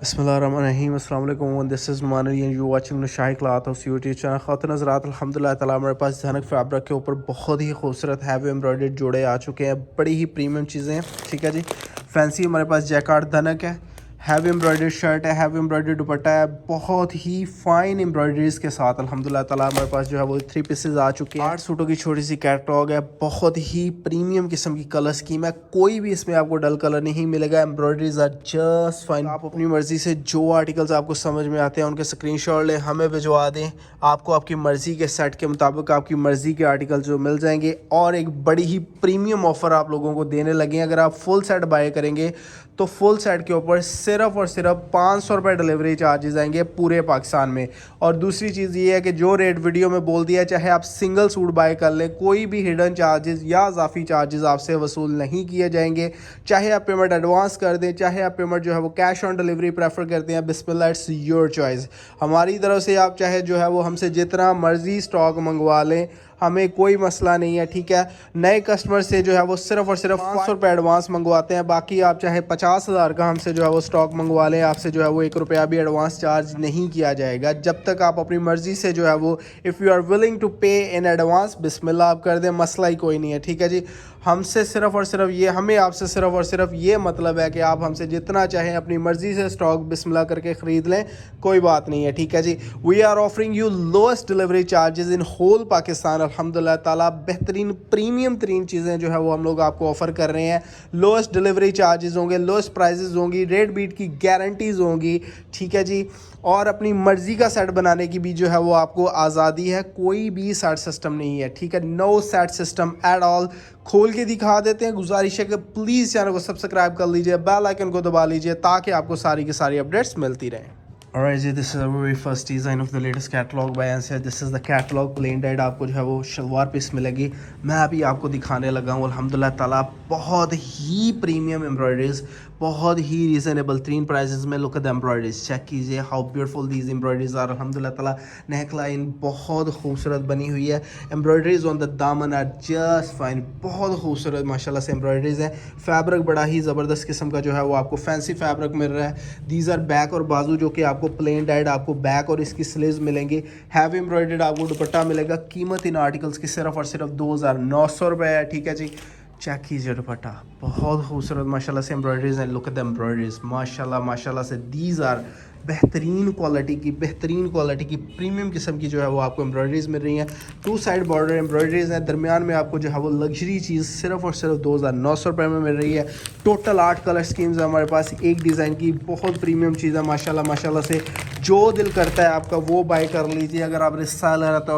बिस्मिल्लाहिर्रहमानिर्रहीम अस्सलाम वालेकुम this is Mani and you watching Shahi cloth house YouTube channel. ख़ातिन हज़रात अल्हम्दुलिल्लाह ताला हमारे पास धनक फैब्रिक के ऊपर बहुत ही खूबसूरत हैवी एम्ब्रॉयडर्ड जोड़े आ चुके हैं। बड़ी ही प्रीमियम चीज़ें हैं, ठीक है जी। फैंसी हमारे पास जैकार्ड धनक है, हैवी एम्ब्रॉयडर्ड शर्ट है, हैवी एम्ब्रॉयडर्ड दुपट्टा है, बहुत ही फाइन एम्ब्रॉयडरीज के साथ अल्हम्दुलिल्लाह ताला हमारे पास जो है वो 3 पीसेज आ चुके हैं। 8 सूटों की छोटी सी कैटलॉग है, बहुत ही प्रीमियम किस्म की कलर स्कीम है, कोई भी इसमें आपको डल कलर नहीं मिलेगा। Embroideries are just fine. आप अपनी मर्जी से जो आर्टिकल्स आपको समझ में आते हैं उनके स्क्रीनशॉट लें, हमें भिजवा दें। आपको आपकी मर्जी के सेट के मुताबिक आपकी मर्जी के आर्टिकल जो मिल जाएंगे। और एक बड़ी ही प्रीमियम ऑफर आप लोगों को देने लगे, अगर आप फुल सेट बाय करेंगे तो फुल सेट के ऊपर सिर्फ और सिर्फ 500 रुपये डिलीवरी चार्जेस आएंगे पूरे पाकिस्तान में। और दूसरी चीज़ ये है कि जो रेट वीडियो में बोल दिया, चाहे आप सिंगल सूट बाय कर लें, कोई भी हिडन चार्जेस या इजाफी चार्जेस आपसे वसूल नहीं किए जाएंगे। चाहे आप पेमेंट एडवांस कर दें, चाहे आप पेमेंट जो है वो कैश ऑन डिलीवरी प्रेफर करते हैं, बिस्मिल्लाह इट्स योर चॉइस। हमारी तरफ से आप चाहे जो है वो हमसे जितना मर्जी स्टॉक मंगवा लें, हमें कोई मसला नहीं है, ठीक है। नए कस्टमर से जो है वो सिर्फ और सिर्फ 500 रुपये एडवांस मंगवाते हैं। बाकी आप चाहे 50,000 का हमसे जो है वो स्टॉक मंगवा लें, आपसे जो है वो 1 रुपया भी एडवांस चार्ज नहीं किया जाएगा जब तक आप अपनी मर्ज़ी से जो है वो if you are willing to pay in advance, बिस्मिल्लाह आप कर दें, मसला ही कोई नहीं है, ठीक है जी। हमसे सिर्फ और सिर्फ ये, हमें आपसे सिर्फ और सिर्फ ये मतलब है कि आप हमसे जितना चाहें अपनी मर्ज़ी से स्टॉक बिस्मिल्लाह करके ख़रीद लें, कोई बात नहीं है, ठीक है जी। We are offering you lowest delivery charges in whole Pakistan अल्हम्दुलिल्लाह ताला। बेहतरीन प्रीमियम तरीन चीज़ें जो है वो हम लोग आपको ऑफ़र कर रहे हैं। लोएस्ट डिलीवरी चार्जेस होंगे, लोएस्ट प्राइजेज़ होंगी, रेट बीट की गारंटीज़ होंगी, ठीक है जी। और अपनी मर्ज़ी का सेट बनाने की भी जो है वो आपको आज़ादी है, कोई भी सेट सिस्टम नहीं है, ठीक है। No set system at all. खोल के दिखा देते हैं। गुजारिश है कि प्लीज़ चैनल को सब्सक्राइब कर लीजिए, बेल आइकन को दबा लीजिए ताकि आपको सारी की सारी अपडेट्स मिलती रहें। Alright ji, this is our very first design of the latest catalogue by NCR. This is the catalogue plain dyed. आपको जो है वो शलवार पीस मिलेगी। मैं अभी आपको दिखाने लगा हूँ अल्हम्दुलिल्लाह ताला बहुत ही प्रीमियम एम्ब्रॉयडरीज, बहुत ही रीज़नेबल तरीन प्राइजेस में। Look at the embroideries, check कीजिए how beautiful these embroideries are. अल्हम्दुलिल्लाह ताला नेक लाइन बहुत खूबसूरत बनी हुई है। एम्ब्रॉयडरीज ऑन द दामन आर जस्ट फाइन, बहुत खूबसूरत माशाल्लाह से एम्ब्रॉयडरीज हैं। फैब्रिक बड़ा ही ज़बरदस्त किस्म का जो है वो आपको फैंसी फैब्रिक मिल रहा है। दीज आर बैक और बाजू जो कि आपको प्लेन डाइड, आपको बैक और इसकी स्लीव्स मिलेंगी। हैवी एम्ब्रॉयडर्ड आपको दुपट्टा मिलेगा। कीमत इन आर्टिकल्स की सिर्फ और सिर्फ 2,900 रुपये है, ठीक है जी। चेक कीजिए दुपट्टा, बहुत खूबसूरत माशाल्लाह से एम्ब्रॉयडरीज हैं। लुक एट द एम्ब्रॉयडरीज, माशाल्लाह माशाल्लाह से दीज आर बेहतरीन क्वालिटी की प्रीमियम किस्म की जो है वो आपको एम्ब्रॉयडरीज मिल रही हैं। 2 साइड बॉर्डर एम्ब्रॉयडरीज हैं। दरमियान में आपको जो है वो लग्जरी चीज़ सिर्फ और सिर्फ 2,900 रुपये में मिल रही है। टोटल 8 कलर स्कीम्स है हमारे पास, एक डिज़ाइन की बहुत प्रीमियम चीज़ है माशाल्लाह माशाल्लाह से। जो दिल करता है आपका वो बाय कर लीजिए। अगर आप रिश्ता ले रहे तो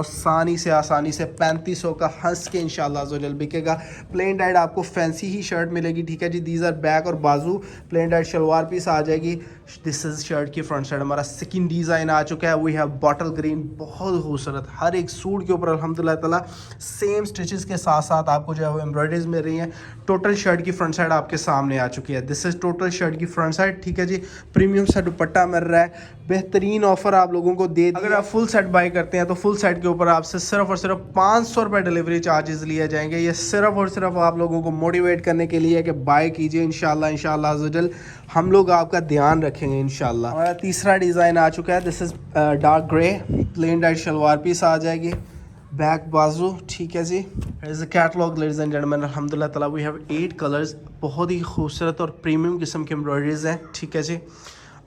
आसानी से 3500 का हंस के इंशाल्लाह ज़ोजल बिकेगा। प्लेन डाइड आपको फैंसी ही शर्ट मिलेगी, ठीक है जी। दीज आर बैक और बाजू, प्लेन डाइड शलवार पीस आ जाएगी। दिस इज शर्ट की फ्रंट साइड हमारा सेकंड डिज़ाइन आ चुका है। वी हैव बॉटल ग्रीन, बहुत खूबसूरत। हर एक सूट के ऊपर अल्हम्दुलिल्लाह ताला सेम स्टिचेस के साथ साथ आपको जो है वो एम्ब्रॉयडरीज मिल रही हैं। टोटल शर्ट की फ्रंट साइड आपके सामने आ चुकी है। दिस इज टोटल शर्ट की फ्रंट साइड, ठीक है जी। प्रीमियम सा दुपट्टा मिल रहा है। बेहतरीन ऑफर आप लोगों को दे दिया। अगर आप फुल सेट बाय करते हैं तो फुल सेट के ऊपर आपसे सिर्फ और सिर्फ 500 रुपये डिलीवरी चार्जेस लिए जाएंगे। ये सिर्फ और सिर्फ आप लोगों को मोटिवेट करने के लिए कि बाय कीजिए इंशाल्लाह अज़्ज़वजल। हम लोग आपका ध्यान रखेंगे इंशाल्लाह। हमारा तीसरा डिज़ाइन आ चुका है। This is dark grey, plain dyed shalwar piece आ जाएगी, बैक बाजू, ठीक है जी। Is a catalogue ladies and gentleman. अल्हम्दुलिल्लाह ताला वी हैव 8 कलर्स, बहुत ही खूबसूरत और प्रीमियम किस्म के एम्ब्रॉयडरीज हैं, ठीक है जी।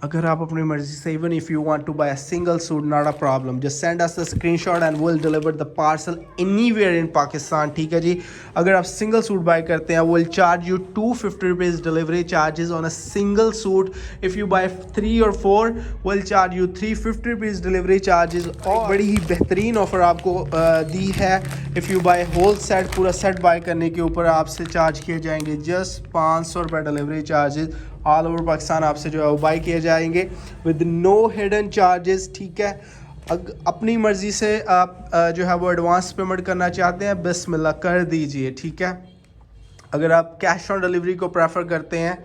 अगर आप अपनी मर्जी से, even if you want to buy a single suit, not a problem, just send us the screenshot and will deliver the parcel anywhere in Pakistan, ठीक है जी। अगर आप सिंगल सूट बाय करते हैं, will charge you 250 rupees delivery charges on a single suit. If you buy 3 और 4 will charge you 350 rupees delivery charges. और बड़ी ही बेहतरीन ऑफर आपको दी है। If you buy whole set, पूरा सेट बाय करने के ऊपर आपसे चार्ज किए जाएंगे जस्ट 500 रुपये delivery charges. All over Pakistan आपसे जो है वो बाई किए जाएंगे विद नो हिडन चार्जेस, ठीक है। अपनी मर्ज़ी से आप जो है वो एडवांस पेमेंट करना चाहते हैं, बिस्मिल्लाह कर दीजिए, ठीक है। अगर आप कैश ऑन डिलीवरी को प्रेफर करते हैं,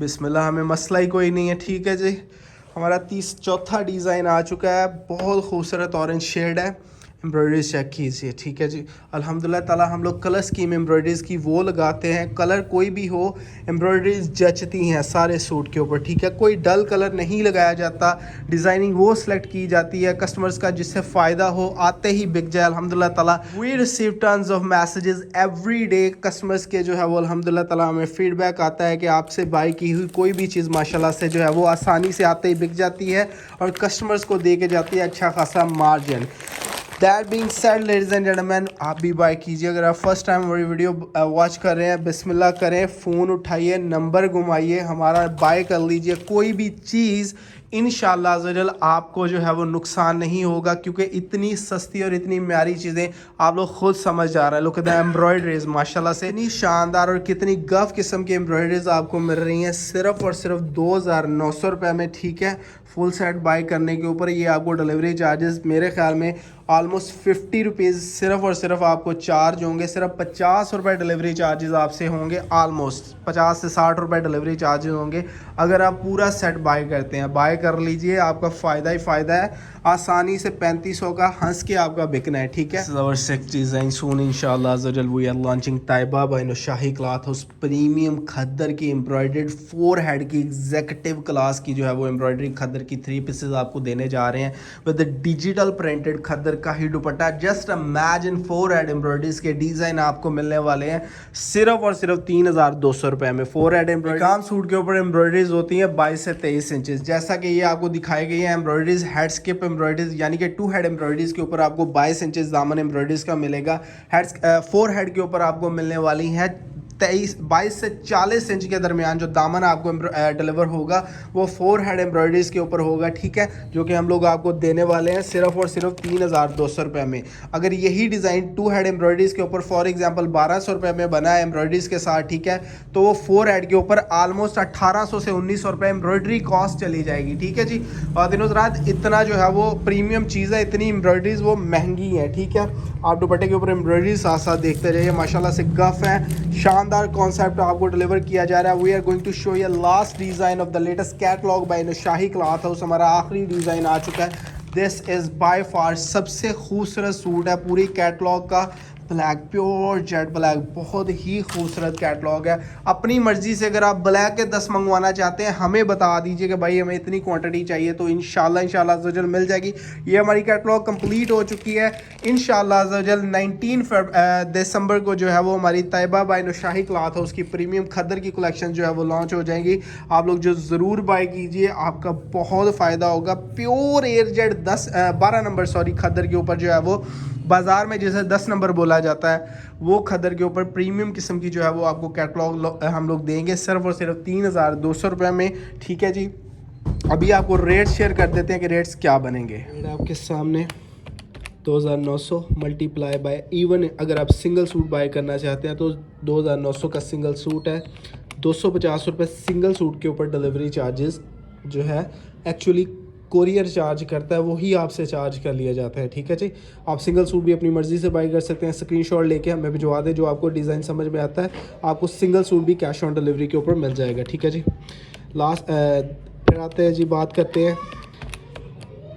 बिस्मिल्लाह, हमें मसला ही कोई नहीं है, ठीक है जी। हमारा चौथा डिज़ाइन आ चुका है। बहुत खूबसूरत ऑरेंज शेड है। एम्ब्रॉयडरीज चेक कीजिए, ठीक है जी। अल्हम्दुलिल्लाह ताला हम लोग कलर स्कीम एम्ब्रॉयडरीज की वो लगाते हैं, कलर कोई भी हो एम्ब्रॉयडरीज जचती हैं सारे सूट के ऊपर, ठीक है। कोई डल कलर नहीं लगाया जाता, डिज़ाइनिंग वो सिलेक्ट की जाती है कस्टमर्स का जिससे फ़ायदा हो, आते ही बिक जाए अल्हम्दुलिल्लाह ताला। We receive tons of messages every day customers के जो है वो अल्हम्दुलिल्लाह ताला हमें फीडबैक आता है कि आपसे बाई की हुई कोई भी चीज़ माशाल्लाह से जो है वो आसानी से आते ही बिक जाती है और कस्टमर्स को दे के जाती है अच्छा खासा margin. That being said ladies and gentleman, आप भी बाय कीजिए। अगर आप फर्स्ट टाइम हमारी वीडियो वॉच कर रहे हैं, बिस्मिल्लाह करें, फ़ोन उठाइए, नंबर घुमाइए, हमारा बाय कर लीजिए। कोई भी चीज़ इंशाअल्लाह अज़्ज़वजल आपको जो है वो नुकसान नहीं होगा, क्योंकि इतनी सस्ती और इतनी म्यारी चीज़ें आप लोग खुद समझ जा रहे हैं। लोग कहते हैं एम्ब्रॉयडरीज माशाल्लाह से इतनी शानदार और कितनी गफ किस्म की एम्ब्रॉयडरीज आपको मिल रही हैं सिर्फ और सिर्फ 2900 रुपये में, ठीक है। फुल सेट बाय करने के ऊपर ये आपको डिलीवरी चार्जेस मेरे ख्याल में ऑलमोस्ट 50 रुपीज़ सिर्फ और सिर्फ आपको चार्ज होंगे। सिर्फ 50 रुपये डिलीवरी चार्जेस आपसे होंगे, ऑलमोस्ट 50 से 60 रुपये डिलीवरी चार्जेस होंगे अगर आप पूरा सेट बाय करते हैं। बाय कर लीजिए, आपका फ़ायदा ही फ़ायदा है। आसानी से 3500 का हंस के आपका बिकना है, ठीक है। our sixth design soon इंशाअल्लाह अज़्ज़वजल we are launching Taiba by Naushahi cloth house premium khaddar की एम्ब्रॉयडर्ड 4 हेड की एग्जीक्यूटिव क्लास की जो है वो एम्ब्रॉयडरी खद्दर की 3 पीसेज आपको देने जा रहे हैं विद डिजिटल प्रिंटेड खद्दर का ही dupatta. Just imagine 4 head embroideries के डिज़ाइन आपको मिलने वाले हैं सिर्फ और सिर्फ 3200 रुपये में। 4 हेड एम्ब्रॉयडरी काम सूट के ऊपर एम्ब्रॉयडरीज होती हैं 22 से 23 इंचेस, जैसा कि ये आपको दिखाई गई है एम्ब्रॉयडरीज हेड स्किप एम्ब्रॉयडरीज यानी कि 2 हेड एम्ब्रॉयडरीज के ऊपर आपको 22 इंचेस दामन एम्ब्रॉयडरीज का मिलेगा। 4 हेड के ऊपर आपको मिलने वाली है 22 से 40 इंच के दरमियान जो दामन आपको डिलीवर होगा वो 4 हेड एम्ब्रॉयडरीज के ऊपर होगा, ठीक है, जो कि हम लोग आपको देने वाले हैं सिर्फ और सिर्फ 3200 रुपये में। अगर यही डिज़ाइन 2 हेड एम्ब्रॉयडरीज के ऊपर फॉर एग्जांपल 1200 रुपये में बना है एम्ब्रॉयडरीज के साथ, ठीक है, तो वो 4 हेड के ऊपर ऑलमोस्ट 1800 से 1900 रुपये एम्ब्रॉयडरी कॉस्ट चली जाएगी, ठीक है जी। और दिनों रात इतना जो है वो प्रीमियम चीज़ है, इतनी एम्ब्रॉयडरीज वो महंगी है, ठीक है। आप दुपट्टे के ऊपर एम्ब्रॉयडरी साथ साथ देखते रहिए, माशाल्लाह से गफ है, शानदार कॉन्सेप्ट आपको डिलीवर किया जा रहा है। We are going to show you last design of the latest catalogue by Naushahi cloth house. हमारा आखिरी डिज़ाइन आ चुका है। दिस इज़ बाय फार सबसे खूबसूरत सूट है पूरी कैटलॉग का, ब्लैक, प्योर जेट ब्लैक, बहुत ही खूबसूरत कैटलॉग है। अपनी मर्ज़ी से अगर आप ब्लैक के 10 मंगवाना चाहते हैं हमें बता दीजिए कि भाई हमें इतनी क्वांटिटी चाहिए, तो इंशाल्लाह अज़्ज़वजल मिल जाएगी। ये हमारी कैटलॉग कंप्लीट हो चुकी है। इंशाल्लाह अज़्ज़वजल 19 दिसंबर को जो है वो हमारी Taiba by Naushahi cloth house की प्रीमियम खद्दर की कलेक्शन जो है वो लॉन्च हो जाएंगी। आप लोग जो ज़रूर बाय कीजिए, आपका बहुत फ़ायदा होगा। प्योर एयरजेट 12 नंबर खद्दर के ऊपर जो है वो बाज़ार में जैसे 10 नंबर बोला जाता है, वो खद्दर के ऊपर प्रीमियम किस्म की जो है वो आपको कैटलॉग हम लोग देंगे सिर्फ और सिर्फ 3200 रुपये में, ठीक है जी। अभी आपको रेट शेयर कर देते हैं कि रेट्स क्या बनेंगे। आपके सामने 2900 मल्टीप्लाई बाय इवन अगर आप सिंगल सूट बाय करना चाहते हैं तो 2900 का सिंगल सूट है। 250 रुपये सिंगल सूट के ऊपर डिलीवरी चार्जेस जो है एक्चुअली कोरियर चार्ज करता है, वही आपसे चार्ज कर लिया जाता है, ठीक है जी। आप सिंगल सूट भी अपनी मर्ज़ी से बाई कर सकते हैं। स्क्रीनशॉट लेके हमें भिजवा दें, जो आपको डिज़ाइन समझ में आता है आपको सिंगल सूट भी कैश ऑन डिलीवरी के ऊपर मिल जाएगा, ठीक है जी। फिर आते हैं जी, बात करते हैं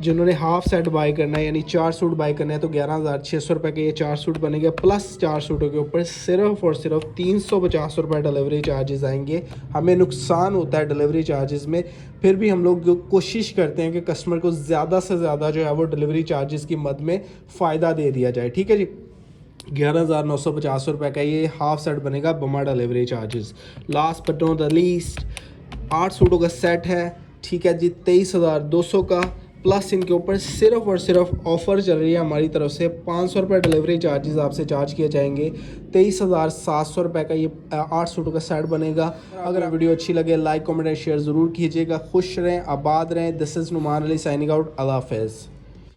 जिन्होंने हाफ़ सेट बाई करना है यानी 4 सूट बाई करना है तो 11600 रुपये के ये 4 सूट बनेंगे, प्लस 4 सूटों के ऊपर सिर्फ और सिर्फ 350 रुपये डिलीवरी चार्जेस आएंगे। हमें नुकसान होता है डिलीवरी चार्जेस में, फिर भी हम लोग कोशिश करते हैं कि कस्टमर को ज़्यादा से ज़्यादा जो है वो डिलीवरी चार्जेस की मद में फ़ायदा दे दिया जाए, ठीक है जी। 11950 रुपये का ये हाफ़ सेट बनेगा बमा delivery charges. Last but not the least 8 सूटों का सेट है, ठीक है जी, 23,200 का, प्लस इनके ऊपर सिर्फ और सिर्फ ऑफ़र चल रही है हमारी तरफ से 500 रुपये डिलीवरी चार्जेस आपसे चार्ज किए जाएंगे। 23,700 रुपये का ये 8 सूटों का सेट बनेगा। अगर वीडियो अच्छी लगे लाइक कमेंट एंड शेयर ज़रूर कीजिएगा। खुश रहें, आबाद रहें। This is Noman Ali signing out. Allah हाफ़िज़।